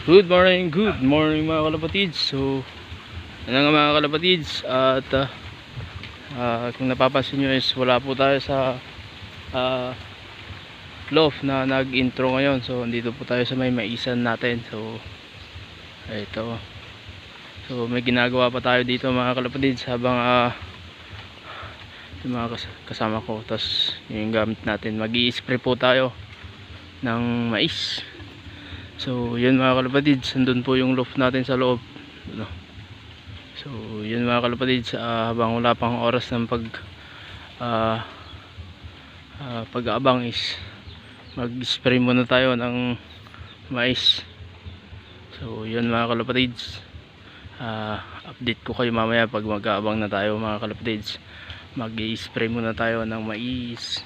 Good morning mga kalapatids. So, ano nga mga kalapatids, at kung napapansin nyo is wala po tayo sa loft na nag-intro ngayon. So, dito po tayo sa may maisan natin. So, ito. So, may ginagawa pa tayo dito mga kalapatids habang yung mga kasama ko. Tapos, yung gamit natin, mag-i-spray po tayo ng mais. So yun mga kalapatids, andun po yung loft natin sa loob. So yun mga kalapatids, habang wala pang oras ng pag-aabang is mag-spray muna tayo ng mais. So yun mga kalapatids, update ko kayo mamaya pag mag-aabang na tayo mga kalapatids. Mag-i-spray muna tayo ng mais.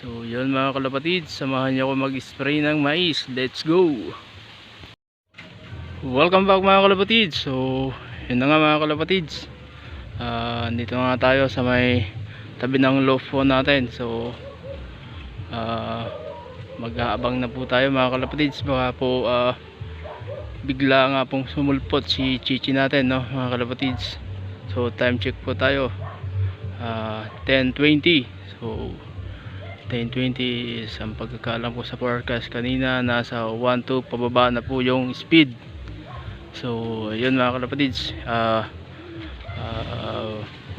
So yun mga kalapatids, samahan niyo ako mag-spray ng mais. Let's go! Welcome back mga kalapatids. So yun na nga mga kalapatids, dito nga tayo sa may tabi ng loft po natin. So mag-aabang na po tayo mga kalapatids. Baka po bigla nga pong sumulpot si Chichi natin, no mga kalapatids. So time check po tayo, 10:20. So 10:20 is ang pagkakalam ko sa forecast kanina, nasa 1-2 pababa na po yung speed. So yun mga kalapatids,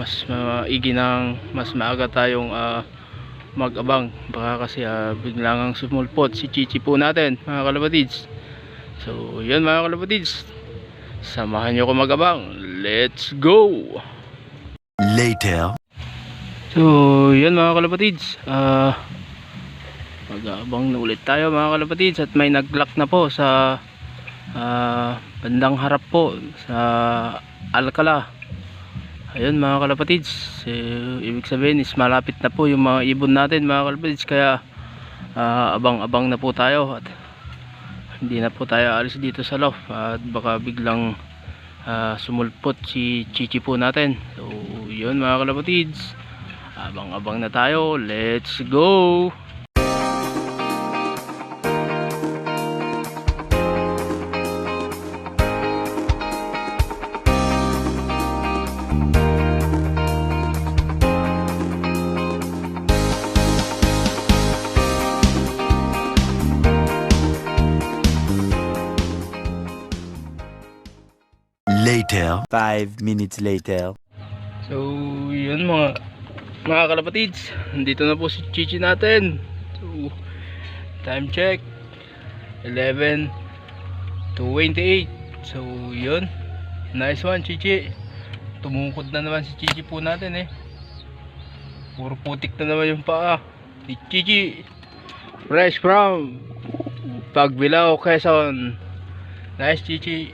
mas maigi ng mas maaga tayong mag-abang. Baka kasi biglang sumulpot si Chichi po natin mga kalapatids. So yun mga kalapatids, samahan nyo ko mag-abang. Let's go! Later. So yun mga kalapatids, mag-aabang na ulit tayo mga kalapatids. At may nag-lock na po sa bandang harap po sa Alcala. Ayun mga kalapatids, ibig sabihin is malapit na po yung mga ibon natin mga kalapatids. Kaya abang-abang na po tayo at hindi na po tayo alis dito sa loft. At baka biglang sumulpot si Chichi po natin. So yun mga kalapatids, abang-abang na tayo. Let's go! Later. 5 minutes later. So yun mga kalapatids, nandito na po si Chichi natin. So time check 11:28. So yun, nice one Chichi. Tumungkod na naman si Chichi po natin puro putik na naman yung paa ni Chichi, fresh from Pagbilao, Quezon. Nice Chichi.